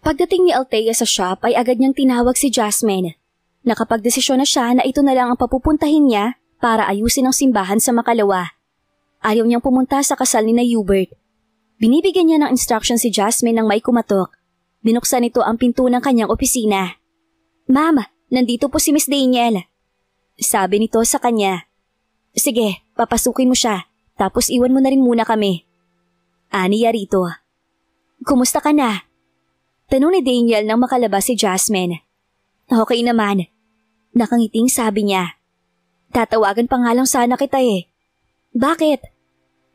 Pagdating ni Althea sa shop ay agad niyang tinawag si Jasmine. Nakapagdesisyon na siya na ito na lang ang papupuntahin niya para ayusin ang simbahan sa Makalawa. Ayaw niyang pumunta sa kasal ni na Hubert. Binibigyan niya ng instruction si Jasmine nang may kumatok. Binuksan nito ang pinto ng kanyang opisina. "Ma'am, nandito po si Miss Daniel." Sabi nito sa kanya. "Sige, papasukin mo siya, tapos iwan mo na rin muna kami." Aniya rito. "Kumusta ka na?" Tanong ni Daniel nang makalabas si Jasmine. "Okay naman." Nakangiting sabi niya. "Tatawagan pa nga lang sana kita eh." "Bakit?"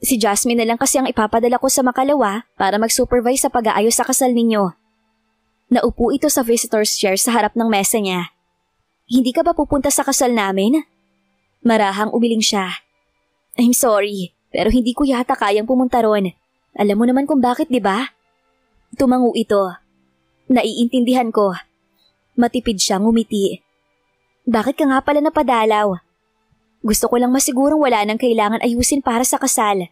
"Si Jasmine na lang kasi ang ipapadala ko sa Makalawa para mag-supervise sa pag-aayos sa kasal ninyo." Naupo ito sa visitor's chair sa harap ng mesa niya. "Hindi ka ba pupunta sa kasal namin?" Marahang umiling siya. "I'm sorry, pero hindi ko yata kayang pumunta ron. Alam mo naman kung bakit, di ba?" Tumango ito. "Naiintindihan ko." Matipid siyang ngumiti. "Bakit ka nga pala napadalaw?" "Gusto ko lang masigurong wala nang kailangan ayusin para sa kasal."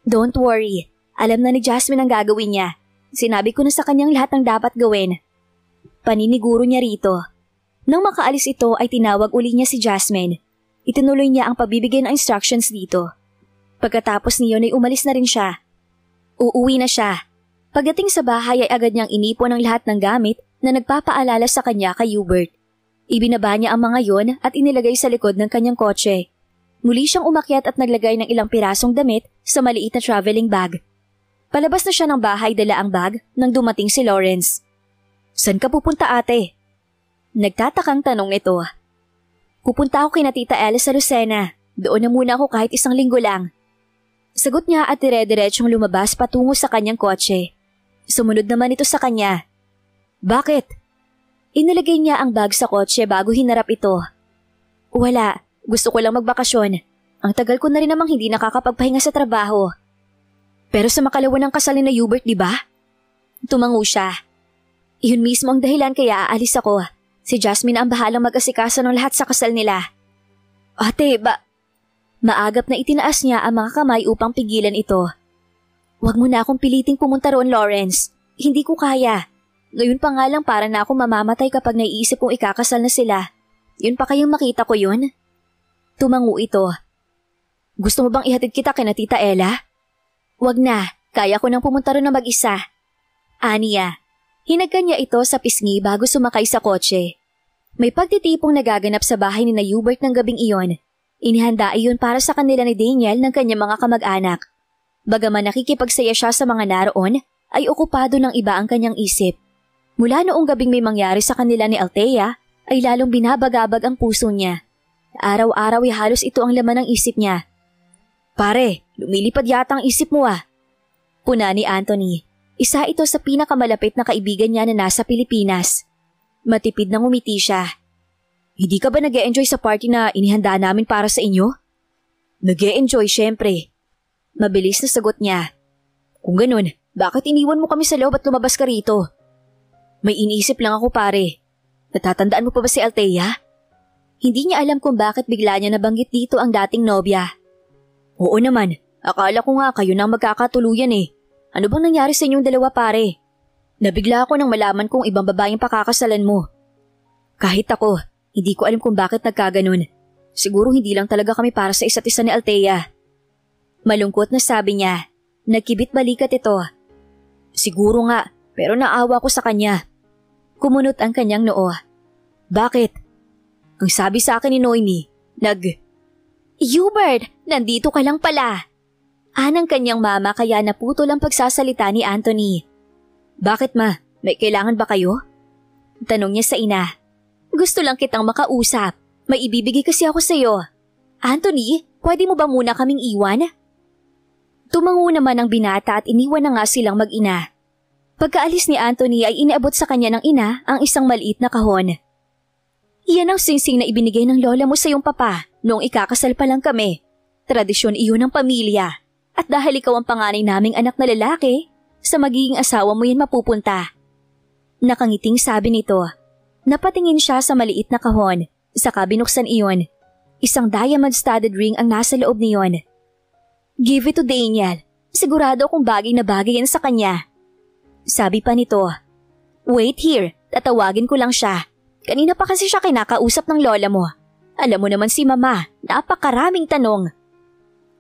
"Don't worry, alam na ni Jasmine ang gagawin niya. Sinabi ko na sa kanyang lahat ng dapat gawin." Paniniguro niya rito. Nang makaalis ito ay tinawag uli niya si Jasmine. Itinuloy niya ang pagbibigay ng instructions dito. Pagkatapos niyon ay umalis na rin siya. Uuwi na siya. Pagdating sa bahay ay agad niyang inipon ang lahat ng gamit na nagpapaalala sa kanya kay Hubert. Ibinaba niya ang mga yon at inilagay sa likod ng kanyang kotse. Muli siyang umakyat at naglagay ng ilang pirasong damit sa maliit na traveling bag. Palabas na siya ng bahay dala ang bag nang dumating si Lawrence. "Saan ka pupunta, ate?" Nagtatakang tanong nito. "Pupunta ako kina Tita Ella sa Lucena. Doon na muna ako kahit isang linggo lang." Sagot niya at dire-diretsong lumabas patungo sa kanyang kotse. Sumunod naman ito sa kanya. "Bakit?" Inilagay niya ang bag sa kotse bago hinarap ito. "Wala, gusto ko lang magbakasyon. Ang tagal ko na rin namang hindi nakakapagpahinga sa trabaho." "Pero sa Makalawa ng kasal ni na Hubert, di ba?" Tumango siya. "Iyon mismo ang dahilan kaya aalis ako. Si Jasmine ang bahalang mag-asikaso ng lahat sa kasal nila." "Ate, Maagap na itinaas niya ang mga kamay upang pigilan ito. "Huwag mo na akong piliting pumunta roon, Lawrence. Hindi ko kaya. Ngayon pa nga lang para na ako mamamatay kapag naiisip kong ikakasal na sila. Yun pa kayang makita ko yun?" Tumango ito. "Gusto mo bang ihatid kita kina Tita Ella?" "Wag na. Kaya ko nang pumunta roon na mag-isa." Aniya. Hinagkan niya ito sa pisngi bago sumakay sa kotse. May pagtitipong nagaganap sa bahay ni na Hubert ng gabing iyon. Inihanda iyon para sa kanila ni Daniel ng kanyang mga kamag-anak. Bagaman nakikipagsaya siya sa mga naroon, ay okupado ng iba ang kanyang isip. Mula noong gabing may mangyari sa kanila ni Althea, ay lalong binabagabag ang puso niya. Araw-araw ay halos ito ang laman ng isip niya. "Pare, lumilipad yata ang isip mo ah." Puna ni Anthony. Isa ito sa pinakamalapit na kaibigan niya na nasa Pilipinas. Matipid na ngumiti siya. "Hindi ka ba nag-e-enjoy sa party na inihanda namin para sa inyo?" "Nag-e-enjoy, syempre." Mabilis na sagot niya. "Kung ganun, bakit iniwan mo kami sa loob at lumabas ka rito?" "May iniisip lang ako, pare. Natatandaan mo pa ba si Althea?" Hindi niya alam kung bakit bigla niya nabanggit dito ang dating nobya. "Oo naman, akala ko nga kayo nang magkakatuluyan eh. Ano bang nangyari sa inyong dalawa, pare? Nabigla ako nang malaman kong ibang babaeng pakakasalan mo." "Kahit ako, hindi ko alam kung bakit nagkaganon. Siguro hindi lang talaga kami para sa isa't isa ni Althea." Malungkot na sabi niya. Nagkibit balikat ito. "Siguro nga, pero naawa ko sa kanya." Kumunot ang kanyang noo. "Bakit?" "Ang sabi sa akin ni Noemi, Hubert, nandito ka lang pala." Anang kanyang mama kaya naputol ang pagsasalita ni Anthony. "Bakit ma? May kailangan ba kayo?" Tanong niya sa ina. "Gusto lang kitang makausap. May ibibigay kasi ako sa iyo. Anthony, pwede mo ba muna kaming iwan?" Tumango naman ang binata at iniwan na nga silang mag-ina. Pagkaalis ni Anthony ay iniabot sa kanya ng ina ang isang maliit na kahon. "Yan ang singsing na ibinigay ng lola mo sa iyong papa noong ikakasal pa lang kami. Tradisyon iyon ng pamilya. At dahil ikaw ang panganay naming anak na lalaki, sa magiging asawa mo yan mapupunta." Nakangiting sabi nito. Napatingin siya sa maliit na kahon, saka binuksan iyon. Isang diamond-studded ring ang nasa loob niyon. "Give it to Daniel. Sigurado akong bagay na bagay yan sa kanya." Sabi pa nito. Wait here, tatawagin ko lang siya. Kanina pa kasi siya kinakausap ng lola mo. Alam mo naman si mama, napakaraming tanong.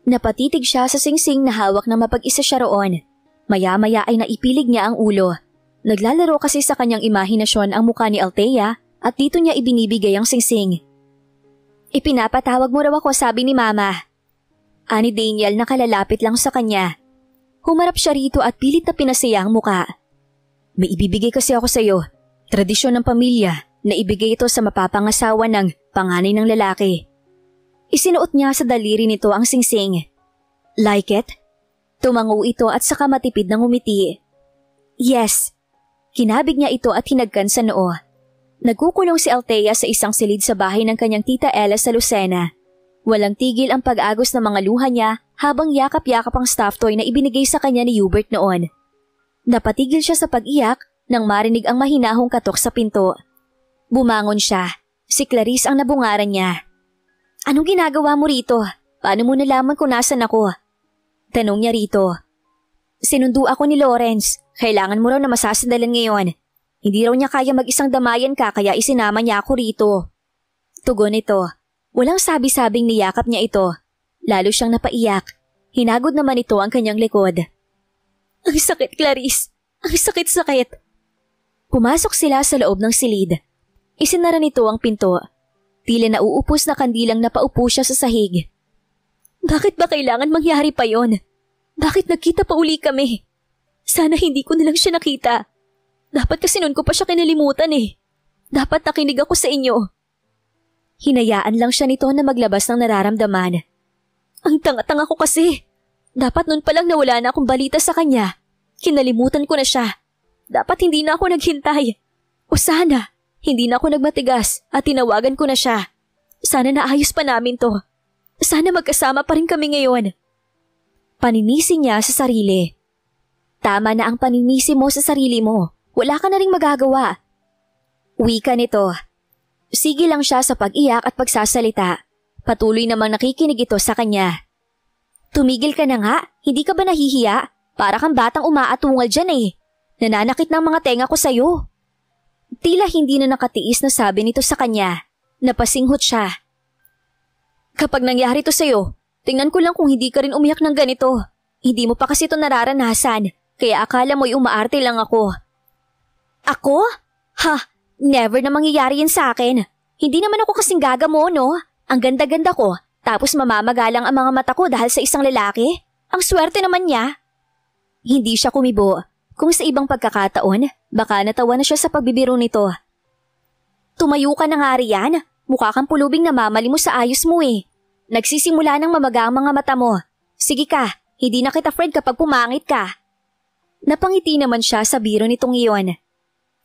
Napatitig siya sa singsing na hawak na mapag-isa siya roon. Maya-maya ay naipilig niya ang ulo. Naglalaro kasi sa kanyang imahinasyon ang mukha ni Althea at dito niya ibinibigay ang singsing. Ipinapatawag mo raw ako, sabi ni mama. Ani Daniel na kalalapit lang sa kanya. Humarap siya rito at pilit na pinasaya ang muka. May ibibigay kasi ako sa iyo. Tradisyon ng pamilya na ibigay ito sa mapapangasawa ng panganay ng lalaki. Isinuot niya sa daliri nito ang singsing. Like it? Tumango ito at saka matipid ng ngumiti. Yes. Kinabig niya ito at hinagkan sa noo. Nagkukulong si Althea sa isang silid sa bahay ng kanyang tita Ella sa Lucena. Walang tigil ang pag-agos ng mga luha niya habang yakap-yakap ang stuffed toy na ibinigay sa kanya ni Hubert noon. Napatigil siya sa pag-iyak nang marinig ang mahinahong katok sa pinto. Bumangon siya. Si Clarice ang nabungaran niya. Anong ginagawa mo rito? Paano mo nalaman kung nasan ako? Tanong niya rito. Sinundo ako ni Lawrence. Kailangan mo raw na masasandalan ngayon. Hindi raw niya kaya mag-isang damayan ka kaya isinama niya ako rito. Tugon ito. Walang sabi-sabing niyakap niya ito. Lalo siyang napaiyak. Hinagod naman ito ang kanyang likod. Ang sakit, Clarice. Ang sakit-sakit. Pumasok sila sa loob ng silid. Isinara nito ang pinto. Tila nauupos na kandilang napaupo siya sa sahig. Bakit ba kailangan mangyari pa yon? Bakit nagkita pa uli kami? Sana hindi ko nalang siya nakita. Dapat kasi noon ko pa siya kinalimutan eh. Dapat nakinig ako sa inyo. Hinayaan lang siya nito na maglabas ng nararamdaman. Ang tanga-tanga ko kasi. Dapat noon pa lang nawala na akong balita sa kanya. Kinalimutan ko na siya. Dapat hindi na ako naghintay. O sana, hindi na ako nagmatigas at tinawagan ko na siya. Sana naayos pa namin to. Sana magkasama pa rin kami ngayon. Paninisi niya sa sarili. Tama na ang paninisi mo sa sarili mo. Wala ka na ring magagawa. Wika nito. Sige lang siya sa pag-iyak at pagsasalita. Patuloy namang nakikinig ito sa kanya. Tumigil ka na nga, hindi ka ba nahihiya? Para kang batang umaatungal dyan eh. Nananakit ng mga tenga ko sa'yo. Tila hindi na nakatiis na sabi nito sa kanya. Napasinghot siya. Kapag nangyari to sa'yo, tingnan ko lang kung hindi ka rin umiyak ng ganito. Hindi mo pa kasi ito nararanasan, kaya akala mo'y umaarte lang ako. Ako? Ha, never na mangyayari yan sa akin. Hindi naman ako kasing gaga mo, no? Ang ganda-ganda ko, tapos mamamagalang ang mga mata ko dahil sa isang lalaki? Ang swerte naman niya. Hindi siya kumibo. Kung sa ibang pagkakataon, baka natawa na siya sa pagbibiro nito. Tumayo ka na nga riyan. Mukha kang pulubing namamali mo sa ayos mo eh. Nagsisimula ng mamaga ang mga mata mo. Sige ka, hindi na kita friend kapag pumangit ka. Napangiti naman siya sa biro nitong iyon.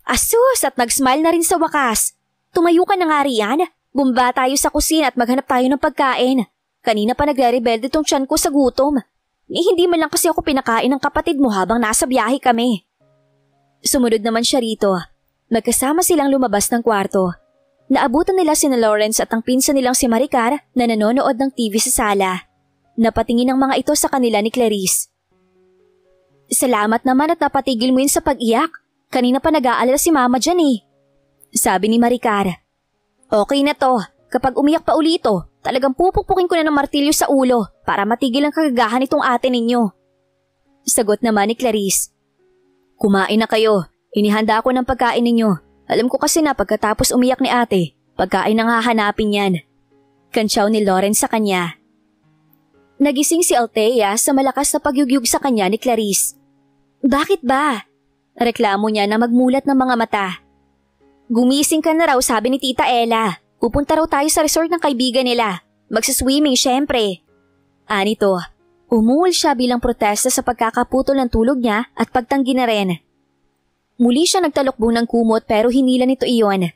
Asus, at nag-smile na rin sa wakas. Tumayo ka na nga riyan. Bumaba tayo sa kusina at maghanap tayo ng pagkain. Kanina pa nagre-rebelde tong tiyan ko sa gutom. Hindi man lang kasi ako pinakain ng kapatid mo habang nasa biyahe kami. Sumunod naman siya rito. Magkasama silang lumabas ng kwarto. Naabutan nila sina Lawrence at ang pinsan nilang si Maricar na nanonood ng TV sa sala. Napatingin ang mga ito sa kanila ni Clarice. Salamat naman at napatigil mo yun sa pag-iyak. Kanina pa nag-aalala si mama dyan eh. Sabi ni Maricar. Okay na to. Kapag umiyak pa uli ito, talagang pupukpukin ko na ng martilyo sa ulo para matigil ang kagagahan itong ate ninyo. Sagot naman ni Clarice. Kumain na kayo. Inihanda ako ng pagkain ninyo. Alam ko kasi na pagkatapos umiyak ni ate, pagkain ang hahanapin yan. Kantsaw ni Lawrence sa kanya. Nagising si Althea sa malakas na pagyugyug sa kanya ni Clarice. Bakit ba? Reklamo niya na magmulat ng mga mata. Gumising ka na raw, sabi ni Tita Ella. Pupunta raw tayo sa resort ng kaibigan nila. Magsiswimming syempre. Anito, umuul siya bilang protesta sa pagkakaputol ng tulog niya at pagtanggi na rin. Muli siya nagtalokbo ng kumot pero hinila nito iyon.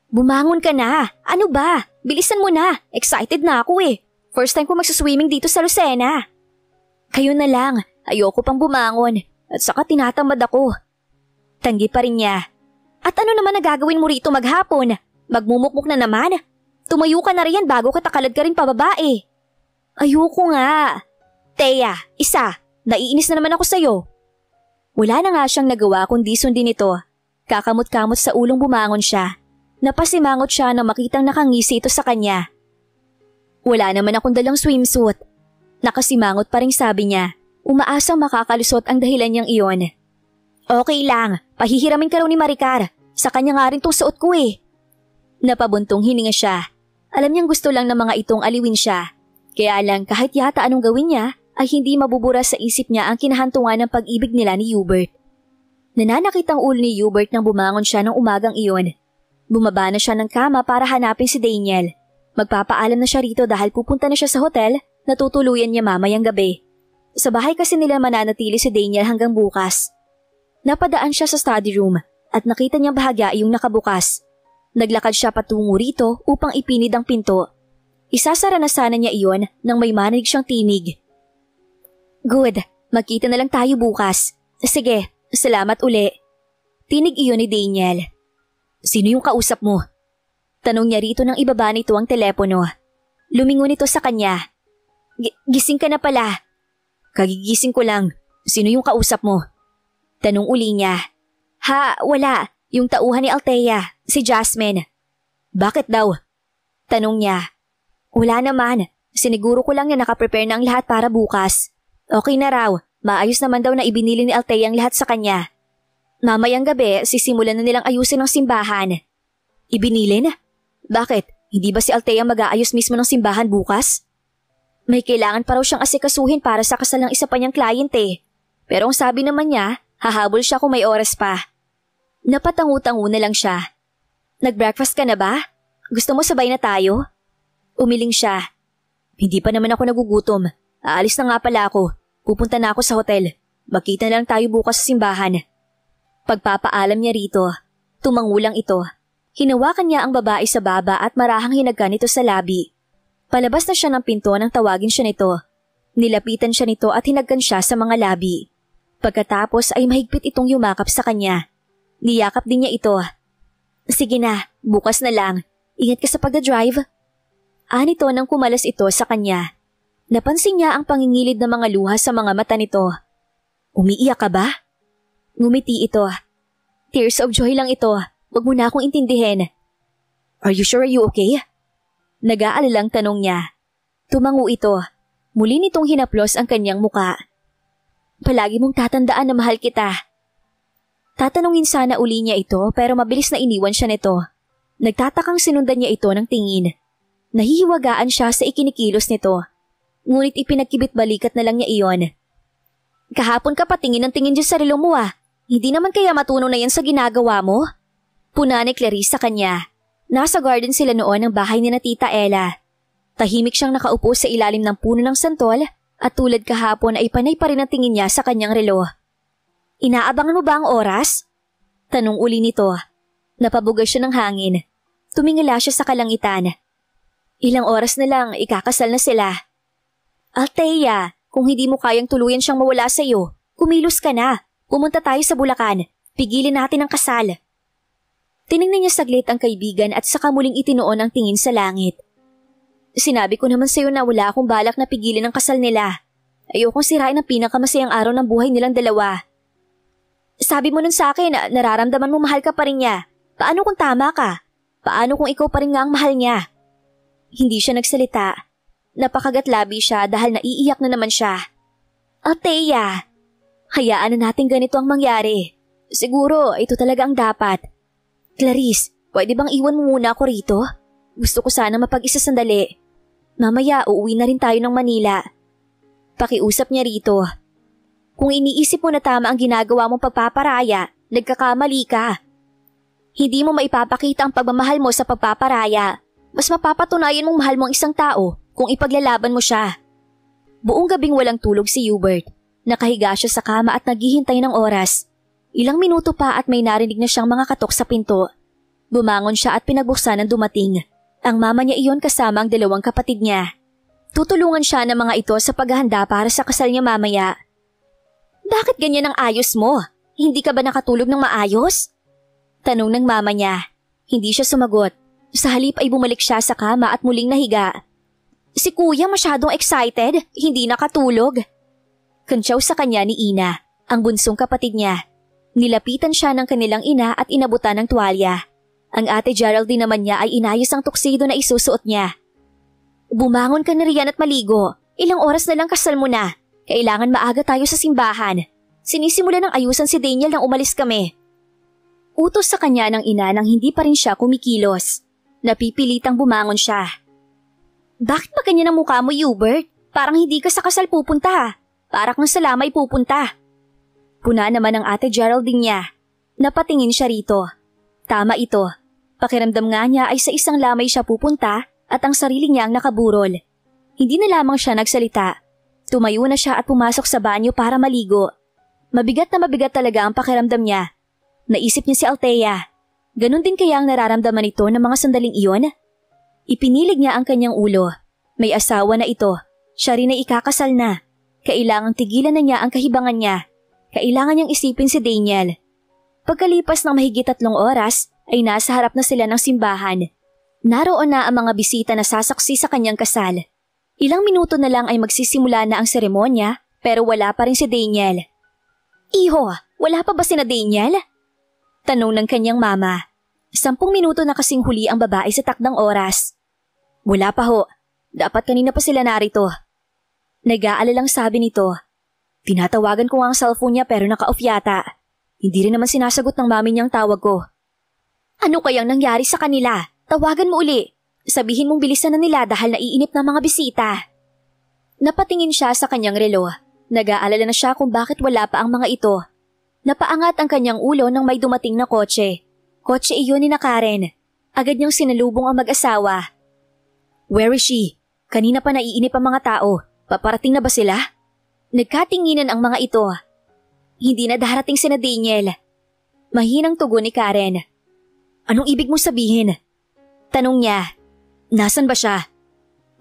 Bumangon ka na! Ano ba? Bilisan mo na! Excited na ako eh! First time ko magsaswimming dito sa Lucena. Kayo na lang, ayoko pang bumangon at saka tinatamad ako. Tanggi pa rin niya. At ano naman nagagawin mo rito maghapon? Magmumukmuk na naman? Tumayo ka na riyan bago katakalad ka rin pababae. Ayoko nga. Thea, isa, naiinis na naman ako sa'yo. Wala na nga siyang nagawa kundi sundin ito. Kakamot-kamot sa ulong bumangon siya. Napasimangot siya nang makitang nakangisi ito sa kanya. Wala naman akong dalang swimsuit. Nakasimangot pa ring sabi niya. Umaasang makakalusot ang dahilan niyang iyon. Okay lang, pahihiramin ka raw ni Maricar. Sa kanya nga rin tong suot ko eh. Napabuntong hininga siya. Alam niyang gusto lang ng mga itong aliwin siya. Kaya lang kahit yata anong gawin niya, ay hindi mabubura sa isip niya ang kinahantungan ng pag-ibig nila ni Hubert. Nananakit ang ulo ni Hubert nang bumangon siya ng umagang iyon. Bumaba na siya ng kama para hanapin si Daniel. Magpapaalam na siya rito dahil pupunta na siya sa hotel na tutuluyan niya mamayang gabi. Sa bahay kasi nila mananatili si Daniel hanggang bukas. Napadaan siya sa study room at nakita niyang bahagya yung nakabukas. Naglakad siya patungo rito upang ipinid ang pinto. Isasara na sana niya iyon nang may marinig siyang tinig. Good, magkita na lang tayo bukas. Sige, salamat uli. Tinig iyon ni Daniel. Sino yung kausap mo? Tanong niya rito nang ibaba nito ang telepono. Lumingon ito sa kanya. Gising ka na pala. Kagigising ko lang. Sino yung kausap mo? Tanong uli niya. Ha, wala. Yung tauhan ni Althea, si Jasmine. Bakit daw? Tanong niya. Wala naman. Siniguro ko lang na nakaprepare na ang lahat para bukas. Okay na raw. Maayos naman daw na ibinili ni Althea ang lahat sa kanya. Mamayang gabi, sisimulan na nilang ayusin ang simbahan. Ibinilin? Bakit? Hindi ba si Althea mag-aayos mismo ng simbahan bukas? May kailangan pa raw siyang asikasuhin para sa kasal ng isa pa niyang client eh. Pero ang sabi naman niya, hahabol siya kung may oras pa. Napatangu-tangu na lang siya. Nag-breakfast ka na ba? Gusto mo sabay na tayo? Umiling siya. Hindi pa naman ako nagugutom. Aalis na nga pala ako. Pupunta na ako sa hotel. Magkita na lang tayo bukas sa simbahan. Pagpapaalam niya rito, tumangulang ito. Hinawakan niya ang babae sa baba at marahang hinagkan ito sa labi. Palabas na siya ng pinto nang tawagin siya nito. Nilapitan siya nito at hinagkan siya sa mga labi. Pagkatapos ay mahigpit itong yumakap sa kanya. Niyakap din niya ito. Sige na, bukas na lang. Ingat ka sa pagdadrive. Anito nang kumalas ito sa kanya. Napansin niya ang pangingilid ng mga luha sa mga mata nito. Umiiyak ka ba? Ngumiti ito. Tears of joy lang ito. Huwag mo na akong intindihin. Are you sure you okay? Nag-aalalang tanong niya. Tumango ito. Muli nitong hinaplos ang kanyang muka. Palagi mong tatandaan na mahal kita. Tatanungin sana uli niya ito pero mabilis na iniwan siya nito. Nagtatakang sinundan niya ito ng tingin. Nahihiwagaan siya sa ikinikilos nito. Ngunit ipinagkibit balikat na lang niya iyon. Kahapon ka pa tingin ng tingin dyan sa relo mo ah. Hindi naman kaya matunaw na yan sa ginagawa mo? Puna ni Clarice sa kanya. Nasa garden sila noon ng bahay ni na Tita Ella. Tahimik siyang nakaupo sa ilalim ng puno ng santol at tulad kahapon ay panay pa rin ang tingin niya sa kanyang relo. Inaabangan mo ba ang oras? Tanong uli nito. Napabugay siya ng hangin. Tumingala siya sa kalangitan. Ilang oras na lang, ikakasal na sila. Althea, kung hindi mo kayang tuluyan siyang mawala sa iyo, kumilos ka na. Pumunta tayo sa Bulacan. Pigilin natin ang kasal. Tiningnan niya saglit ang kaibigan at saka muling itinoon ang tingin sa langit. Sinabi ko naman sa iyo na wala akong balak na pigilin ang kasal nila. Ayokong sirain ang pinakamasayang araw ng buhay nilang dalawa. Sabi mo nun sa akin na nararamdaman mo mahal ka pa rin niya. Paano kung tama ka? Paano kung ikaw pa rin nga ang mahal niya? Hindi siya nagsalita. Napakagatlabi siya dahil naiiyak na naman siya. Althea, hayaan na natin ganito ang mangyari. Siguro ito talaga ang dapat. Clarice, pwede bang iwan mo muna ako rito? Gusto ko sana mapag-isa sandali. Mamaya uuwi na rin tayo ng Manila. Pakiusap niya rito. Kung iniisip mo na tama ang ginagawa mong pagpaparaya, nagkakamali ka. Hindi mo maipapakita ang pagmamahal mo sa pagpaparaya. Mas mapapatunayan mong mahal mo ang isang tao kung ipaglalaban mo siya. Buong gabing walang tulog si Hubert. Nakahiga siya sa kama at naghihintay ng oras. Ilang minuto pa at may narinig na siyang mga katok sa pinto. Bumangon siya at pinagbuksan ng dumating. Ang mama niya iyon kasama ang dalawang kapatid niya. Tutulungan siya ng mga ito sa paghahanda para sa kasal niya mamaya. Bakit ganyan ang ayos mo? Hindi ka ba nakatulog ng maayos? Tanong ng mama niya. Hindi siya sumagot. Sa halip ay bumalik siya sa kama at muling nahiga. Si kuya masyadong excited, hindi nakatulog. Kantsaw sa kanya ni Ina, ang bunsong kapatid niya. Nilapitan siya ng kanilang ina at inabutan ng tuwalya. Ang ate Geraldine naman niya ay inayos ang tuxedo na isusuot niya. Bumangon ka na riyan at maligo. Ilang oras na lang kasal mo na. Kailangan maaga tayo sa simbahan. Sinisimula ng ayusan si Daniel nang umalis kami. Utos sa kanya ng ina nang hindi pa rin siya kumikilos. Napipilitang bumangon siya. Bakit ba ganyan ang mukha mo, Hubert? Parang hindi ka sa kasal pupunta. Para kang sa lamay pupunta. Puna naman ang ate Geraldine niya. Napatingin siya rito. Tama ito. Pakiramdam nga niya ay sa isang lamay siya pupunta at ang sarili niya ang nakaburol. Hindi na lamang siya nagsalita. Tumayo na siya at pumasok sa banyo para maligo. Mabigat na mabigat talaga ang pakiramdam niya. Naisip niya si Althea. Ganon din kaya ang nararamdaman nito ng mga sandaling iyon? Ipinilig niya ang kanyang ulo. May asawa na ito. Siya rin ay ikakasal na. Kailangang tigilan na niya ang kahibangan niya. Kailangan niyang isipin si Daniel. Pagkalipas ng mahigit 3 oras, ay nasa harap na sila ng simbahan. Naroon na ang mga bisita na sasaksi sa kanyang kasal. Ilang minuto na lang ay magsisimula na ang seremonya, pero wala pa rin si Daniel. Iho, wala pa ba sina Daniel? Tanong ng kanyang mama. 10 minuto na kasing huli ang babae sa takdang oras. Wala pa ho. Dapat kanina pa sila narito. Nag-aalalang sabi nito. Tinatawagan ko ang cellphone niya pero naka-off yata. Hindi rin naman sinasagot ng mami niyang tawag ko. Ano kayang nangyari sa kanila? Tawagan mo uli. Sabihin mong bilisan na nila dahil naiinip na mga bisita. Napatingin siya sa kanyang relo. Nag-aalala na siya kung bakit wala pa ang mga ito. Napaangat ang kanyang ulo nang may dumating na kotse. Kotse iyon ni na Karen. Agad niyang sinalubong ang mag-asawa. Where is she? Kanina pa naiinip ang mga tao. Paparating na ba sila? Nagkatinginan ang mga ito. Hindi na darating sina Daniel. Mahinang tugon ni Karen. Anong ibig mong sabihin? Tanong niya. Nasaan ba siya?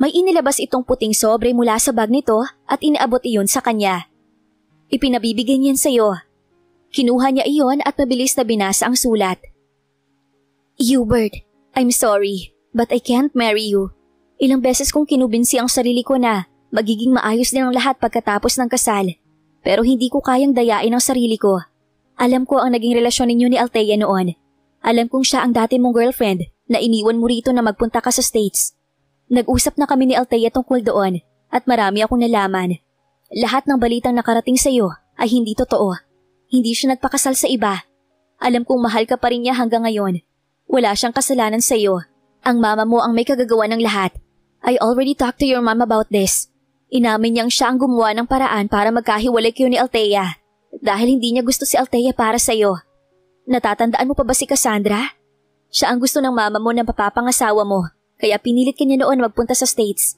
May inilabas itong puting sobre mula sa bag nito at inaabot iyon sa kanya. Ipinabibigay niyan sa'yo. Kinuha niya iyon at mabilis na binasa ang sulat. Hubert, I'm sorry, but I can't marry you. Ilang beses kong kinubinsi ang sarili ko na magiging maayos din ang lahat pagkatapos ng kasal. Pero hindi ko kayang dayain ang sarili ko. Alam ko ang naging relasyon ninyo ni Althea noon. Alam kong siya ang dati mong girlfriend na iniwan mo rito na magpunta ka sa States. Nag-usap na kami ni Althea tungkol doon at marami akong nalaman. Lahat ng balitang nakarating sa iyo ay hindi totoo. Hindi siya nagpakasal sa iba. Alam kong mahal ka pa rin niya hanggang ngayon. Wala siyang kasalanan sa iyo. Ang mama mo ang may kagagawa ng lahat. I already talked to your mom about this. Inamin niyang siya ang gumawa ng paraan para magkahiwalay kayo ni Althea. Dahil hindi niya gusto si Althea para sa iyo. Natatandaan mo pa ba si Cassandra? Siya ang gusto ng mama mo na mapapangasawa mo. Kaya pinilit ka niya noon magpunta sa States.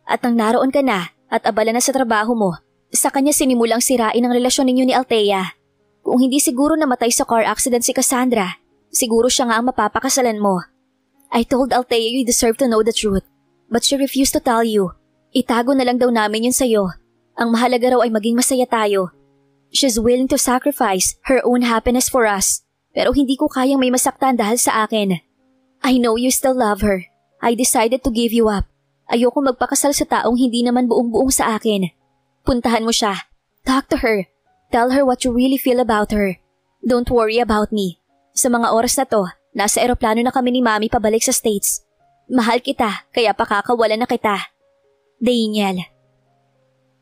At nang naroon ka na at abala na sa trabaho mo, sa kanya sinimulang sirain ang relasyon ninyo ni Althea. Kung hindi siguro namatay sa car accident si Cassandra, siguro siya nga ang mapapakasalan mo. I told Althea you deserve to know the truth, but she refused to tell you. Itago na lang daw namin yun sa'yo. Ang mahalaga raw ay maging masaya tayo. She's willing to sacrifice her own happiness for us, pero hindi ko kayang may masaktan dahil sa akin. I know you still love her. I decided to give you up. Ayoko magpakasal sa taong hindi naman buong-buong sa akin. Puntahan mo siya. Talk to her. Tell her what you really feel about her. Don't worry about me. Sa mga oras na to, nasa eroplano na kami ni Mami pabalik sa States. Mahal kita, kaya pakakawalan na kita. Daniel.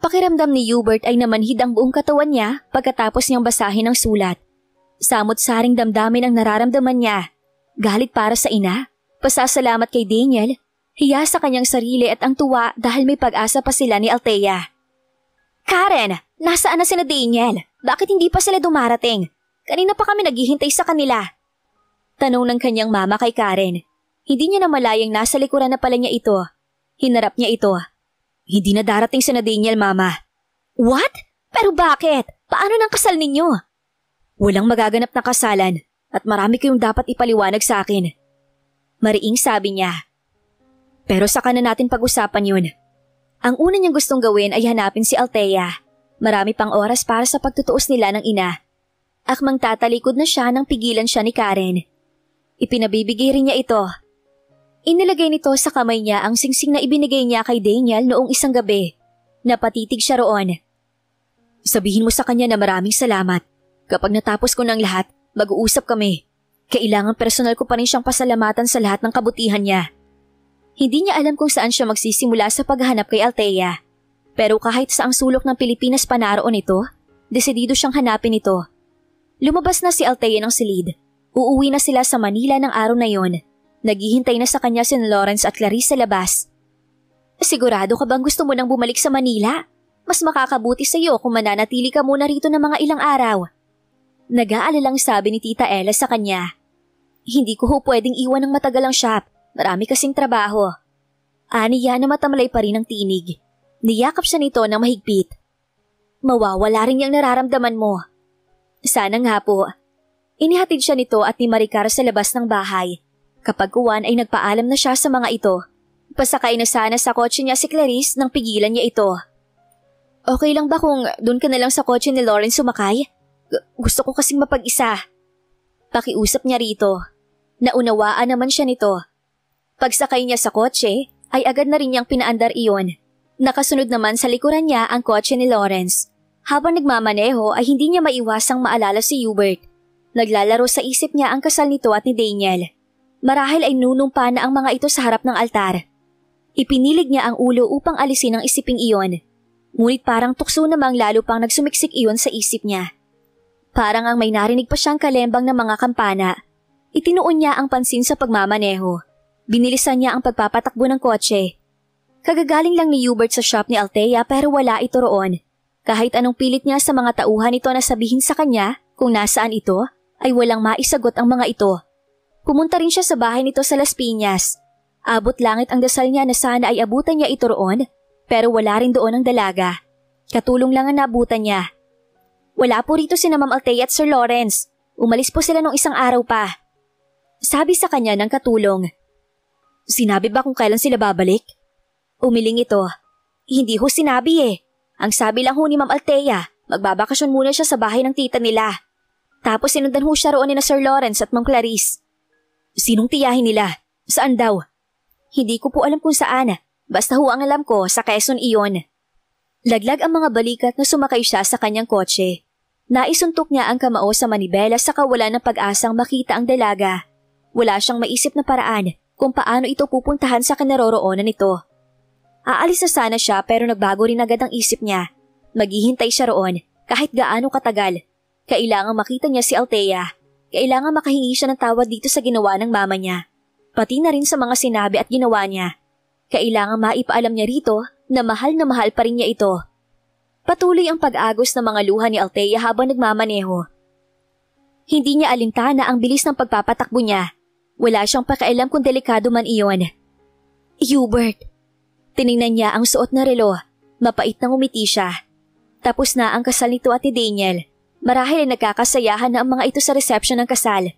Pakiramdam ni Hubert ay namanhid ang buong katawan niya pagkatapos niyang basahin ang sulat. Samot-saring damdamin ang nararamdaman niya. Galit para sa ina, pasasalamat kay Daniel, hiya sa kanyang sarili at ang tuwa dahil may pag-asa pa sila ni Althea. Karen, nasaan na sina Daniel? Bakit hindi pa sila dumarating? Kanina pa kami naghihintay sa kanila. Tanong ng kanyang mama kay Karen. Hindi niya na malayang nasa likuran na pala niya ito. Hinarap niya ito. Hindi na darating sina Daniel, mama. What? Pero bakit? Paano nang kasal ninyo? Walang magaganap na kasalan at marami kayong dapat ipaliwanag sa akin. Mariing sabi niya. Pero saka na natin pag-usapan yun. Ang una niyang gustong gawin ay hanapin si Althea. Marami pang oras para sa pagtutuos nila ng ina. Akmang tatalikod na siya nang pigilan siya ni Karen. Ipinabibigay rin niya ito. Inilagay nito sa kamay niya ang singsing na ibinigay niya kay Daniel noong isang gabi. Napatitig siya roon. Sabihin mo sa kanya na maraming salamat. Kapag natapos ko ng lahat, mag-uusap kami. Kailangan personal ko pa rin siyang pasalamatan sa lahat ng kabutihan niya. Hindi niya alam kung saan siya magsisimula sa paghahanap kay Althea. Pero kahit saang sulok ng Pilipinas pa naroon ito, desidido siyang hanapin ito. Lumabas na si Althea ng silid. Uuwi na sila sa Manila ng araw na yon. Naghihintay na sa kanya si Lawrence at Clarice sa labas. Sigurado ka bang gusto mo nang bumalik sa Manila? Mas makakabuti sa iyo kung mananatili ka muna rito ng mga ilang araw. Nag-aalalang sabi ni Tita Ella sa kanya. Hindi ko pwedeng iwan ng matagal ang shop. Marami kasing trabaho. Aniya na matamlay pa rin ang tinig. Niyakap siya nito ng mahigpit. Mawawala rin yung nararamdaman mo. Sana nga po. Inihatid siya nito at ni Maricar sa labas ng bahay. Kapag uwan ay nagpaalam na siya sa mga ito. Pasakay na sana sa kotse niya si Clarice nang pigilan niya ito. Okay lang ba kung doon ka na lang sa kotse ni Lawrence sumakay? Gusto ko kasing mapag-isa. Pakiusap niya rito. Naunawaan naman siya nito. Pagsakay niya sa kotse, ay agad na rin niyang pinaandar iyon. Nakasunod naman sa likuran niya ang kotse ni Lawrence. Habang nagmamaneho ay hindi niya maiwasang maalala si Hubert. Naglalaro sa isip niya ang kasal nito at ni Daniel. Marahil ay nunumpa na ang mga ito sa harap ng altar. Ipinilig niya ang ulo upang alisin ang isiping iyon. Ngunit parang tukso namang lalo pang nagsumiksik iyon sa isip niya. Parang ang may narinig pa siyang kalembang ng mga kampana. Itinuon niya ang pansin sa pagmamaneho. Binilisan niya ang pagpapatakbo ng kotse. Kagagaling lang ni Hubert sa shop ni Althea pero wala ito roon. Kahit anong pilit niya sa mga tauhan ito na sabihin sa kanya kung nasaan ito, ay walang maisagot ang mga ito. Pumunta rin siya sa bahay nito sa Las Piñas. Abot langit ang dasal niya na sana ay abutan niya ito roon, pero wala rin doon ang dalaga. Katulong lang ang nabutan niya. Wala po rito si Ma'am Althea at Sir Lawrence. Umalis po sila nung isang araw pa. Sabi sa kanya ng katulong. Sinabi ba kung kailan sila babalik? Umiling ito. Hindi ho sinabi eh. Ang sabi lang ho ni Ma'am Althea, magbabakasyon muna siya sa bahay ng tita nila. Tapos sinundan ho siya roon ni na Sir Lawrence at Ma'am Clarice. Sinong tiyahin nila? Saan daw? Hindi ko po alam kung saan. Basta ho ang alam ko sa Quezon iyon. Laglag ang mga balikat na sumakay siya sa kanyang kotse. Naisuntok niya ang kamao sa manibela sa kawalan ng pag-asang makita ang dalaga. Wala siyang maisip na paraan kung paano ito pupuntahan sa kinaroroonan nito. Aalis na sana siya pero nagbago rin agad ang isip niya. Maghihintay siya roon kahit gaano katagal. Kailangang makita niya si Althea. Kailangang makahingi siya ng tawad dito sa ginawa ng mama niya. Pati na rin sa mga sinabi at ginawa niya. Kailangang maipaalam niya rito na mahal pa rin niya ito. Patuloy ang pag-agos ng mga luha ni Althea habang nagmamaneho. Hindi niya alintana ang bilis ng pagpapatakbo niya. Wala siyang pakialam kung delikado man iyon. Hubert! Tiningnan niya ang suot na relo. Mapait nang umiti siya. Tapos na ang kasal nito at ni Daniel. Marahil ay nagkakasayahan na ang mga ito sa reception ng kasal.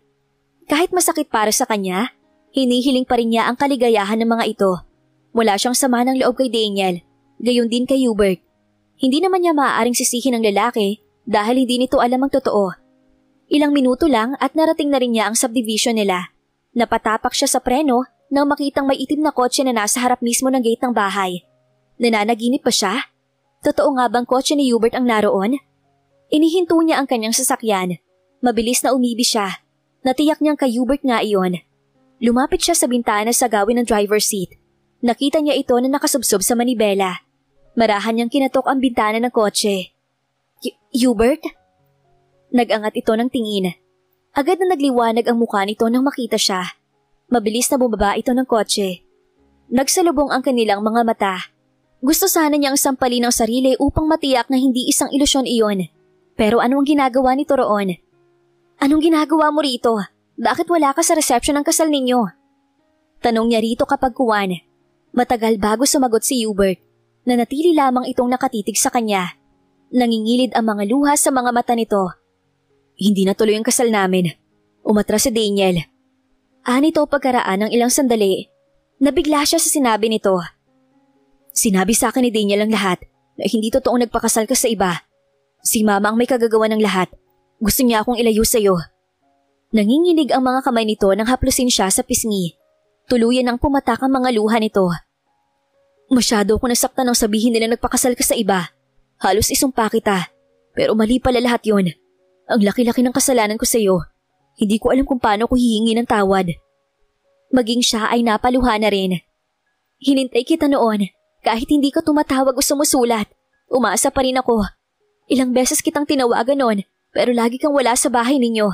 Kahit masakit para sa kanya, hinihiling pa rin niya ang kaligayahan ng mga ito. Wala siyang sama ng loob kay Daniel. Gayon din kay Hubert. Hindi naman niya maaaring sisihin ng lalaki dahil hindi nito alam ang totoo. Ilang minuto lang at narating na rin niya ang subdivision nila. Napatapak siya sa preno nang makitang may itim na kotse na nasa harap mismo ng gate ng bahay. Nananaginip pa siya? Totoo nga bang kotse ni Hubert ang naroon? Inihinto niya ang kanyang sasakyan. Mabilis na umibi siya. Natiyak niyang kay Hubert nga iyon. Lumapit siya sa bintana sa gawin ng driver's seat. Nakita niya ito na nakasubsob sa manibela. Marahan niyang kinatok ang bintana ng kotse. Hubert? Nag-angat ito ng tingin. Agad na nagliwanag ang mukha nito nang makita siya. Mabilis na bumaba ito ng kotse. Nagsalubong ang kanilang mga mata. Gusto sana niyang sampalin ang sarili upang matiyak na hindi isang ilusyon iyon. Pero anong ginagawa nito roon? Anong ginagawa mo rito? Bakit wala ka sa reception ng kasal ninyo? Tanong niya rito kapag kuwan. Matagal bago sumagot si Hubert. Nanatili lamang itong nakatitig sa kanya. Nangingilid ang mga luha sa mga mata nito. Hindi natuloy ang kasal namin. Umatras si Daniel. Nito pagkaraan ng ilang sandali. Nabigla siya sa sinabi nito. Sinabi sa akin ni Daniel ang lahat na hindi totoong nagpakasal ka sa iba. Si Mama ang may kagagawa ng lahat. Gusto niya akong ilayo sa'yo. Nanginginig ang mga kamay nito nang haplusin siya sa pisngi. Tuluyan ang pumatak ang mga luha nito. Masyado ako nasaktan nang sabihin nila nagpakasal ka sa iba. Halos isumpa kita. Pero mali pala lahat yun. Ang laki-laki ng kasalanan ko sa'yo. Hindi ko alam kung paano ko hihingi ng tawad. Maging siya ay napaluha na rin. Hinintay kita noon. Kahit hindi ka tumatawag o sumusulat, umaasa pa rin ako. Ilang beses kitang tinawagan noon, pero lagi kang wala sa bahay ninyo.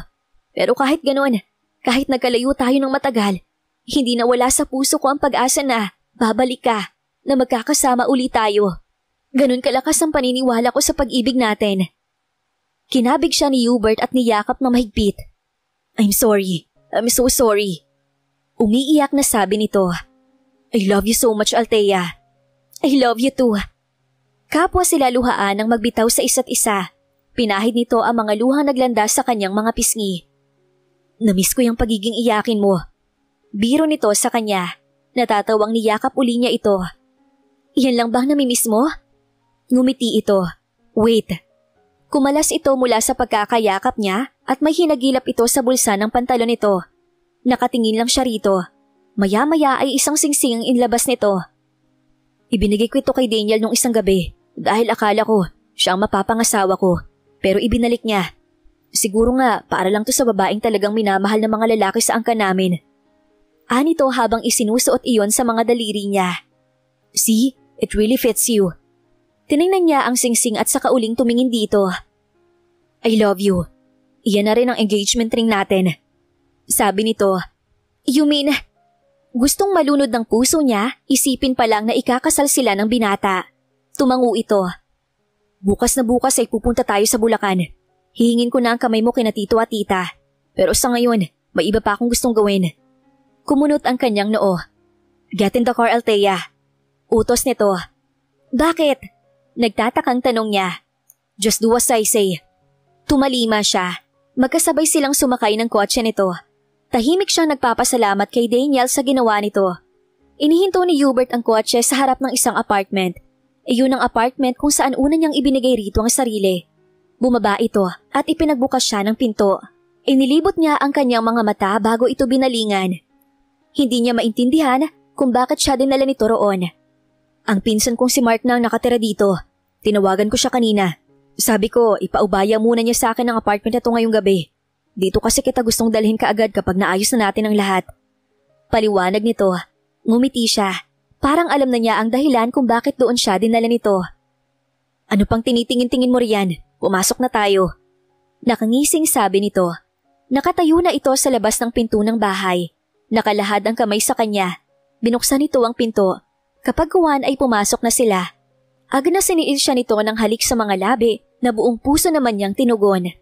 Pero kahit ganon, kahit nagkalayo tayo ng matagal, hindi na wala sa puso ko ang pag-asa na babalik ka, na magkakasama ulit tayo. Ganon kalakas ang paniniwala ko sa pag-ibig natin. Kinabig siya ni Hubert at niyakap na mahigpit. I'm sorry. I'm so sorry. Umiiyak na sabi nito. I love you so much, Althea. I love you too. Kapwa sila luhaan nang magbitaw sa isa't isa. Pinahid nito ang mga luhang naglandas sa kanyang mga pisngi. Namiss ko yung pagiging iyakin mo. Biro nito sa kanya. Natatawang niyakap uli niya ito. Iyan lang bang namimiss mo? Ngumiti ito. Wait. Kumalas ito mula sa pagkakayakap niya at may hinagilap ito sa bulsa ng pantalon nito. Nakatingin lang siya rito. Maya-maya ay isang singsing ang inlabas nito. Ibinigay ko ito kay Daniel nung isang gabi dahil akala ko siya ang mapapangasawa ko, pero ibinalik niya. Siguro nga para lang to sa babaeng talagang minamahal ng mga lalaki sa angkan namin. Anito habang isinusuot iyon sa mga daliri niya. See, it really fits you. Tiningnan niya ang singsing at saka uling tumingin dito. I love you. Iyan na rin ang engagement ring natin. Sabi nito. You mean, gustong malunod ng puso niya, isipin pa lang na ikakasal sila ng binata. Tumango ito. Bukas na bukas ay pupunta tayo sa Bulacan. Hihingin ko na ang kamay mo kina tito at tita. Pero sa ngayon, may iba pa akong gustong gawin. Kumunot ang kanyang noo. Get in the car, Althea. Utos nito. Bakit? Nagtatakang tanong niya. Just do as I say. Tumalima siya. Magkasabay silang sumakay ng kotse nito. Tahimik siyang nagpapasalamat kay Daniel sa ginawa nito. Inihinto ni Hubert ang kotse sa harap ng isang apartment. Iyon ang apartment kung saan una niyang ibinigay rito ang sarili. Bumaba ito at ipinagbukas siya ng pinto. Inilibot niya ang kanyang mga mata bago ito binalingan. Hindi niya maintindihan kung bakit siya dinala nito roon. Ang pinsan kong si Mark na ang nakatira dito. Tinawagan ko siya kanina. Sabi ko, ipaubaya muna niya sa akin ang apartment na ito ngayong gabi. Dito kasi kita gustong dalhin kaagad kapag naayos na natin ang lahat. Paliwanag nito. Ngumiti siya. Parang alam na niya ang dahilan kung bakit doon siya dinala nito. Ano pang tinitingin-tingin mo riyan? Pumasok na tayo. Nakangising sabi nito. Nakatayo na ito sa labas ng pinto ng bahay. Nakalahad ang kamay sa kanya. Binuksan nito ang pinto. Kapag kuwan ay pumasok na sila. Agad na siniil siya nito ng halik sa mga labi na buong puso naman niyang tinugon.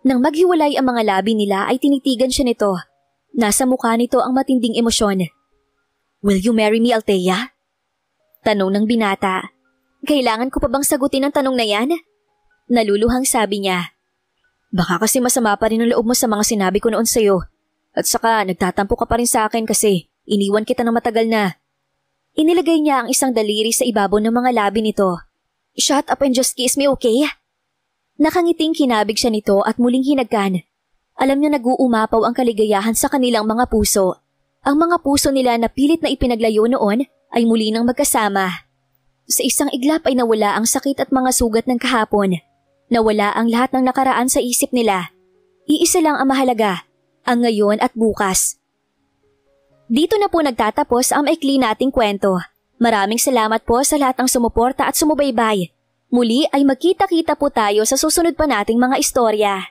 Nang maghiwalay ang mga labi nila ay tinitigan siya nito. Nasa mukha nito ang matinding emosyon. Will you marry me, Althea? Tanong ng binata. Kailangan ko pa bang sagutin ang tanong na yan? Naluluhang sabi niya. Baka kasi masama pa rin ang loob mo sa mga sinabi ko noon sa'yo. At saka nagtatampo ka pa rin sa akin kasi iniwan kita ng matagal na. Inilagay niya ang isang daliri sa ibabaw ng mga labi nito. Shut up and just kiss me, okay? Nakangiting kinabig siya nito at muling hinagkan. Alam niya nag-uumapaw ang kaligayahan sa kanilang mga puso. Ang mga puso nila na pilit na ipinaglayo noon ay muli nang magkasama. Sa isang iglap ay nawala ang sakit at mga sugat ng kahapon. Nawala ang lahat ng nakaraan sa isip nila. Iisa lang ang mahalaga, ang ngayon at bukas. Dito na po nagtatapos ang maikli nating kwento. Maraming salamat po sa lahat ng sumuporta at sumubaybay. Muli ay magkita-kita po tayo sa susunod pa nating mga istorya.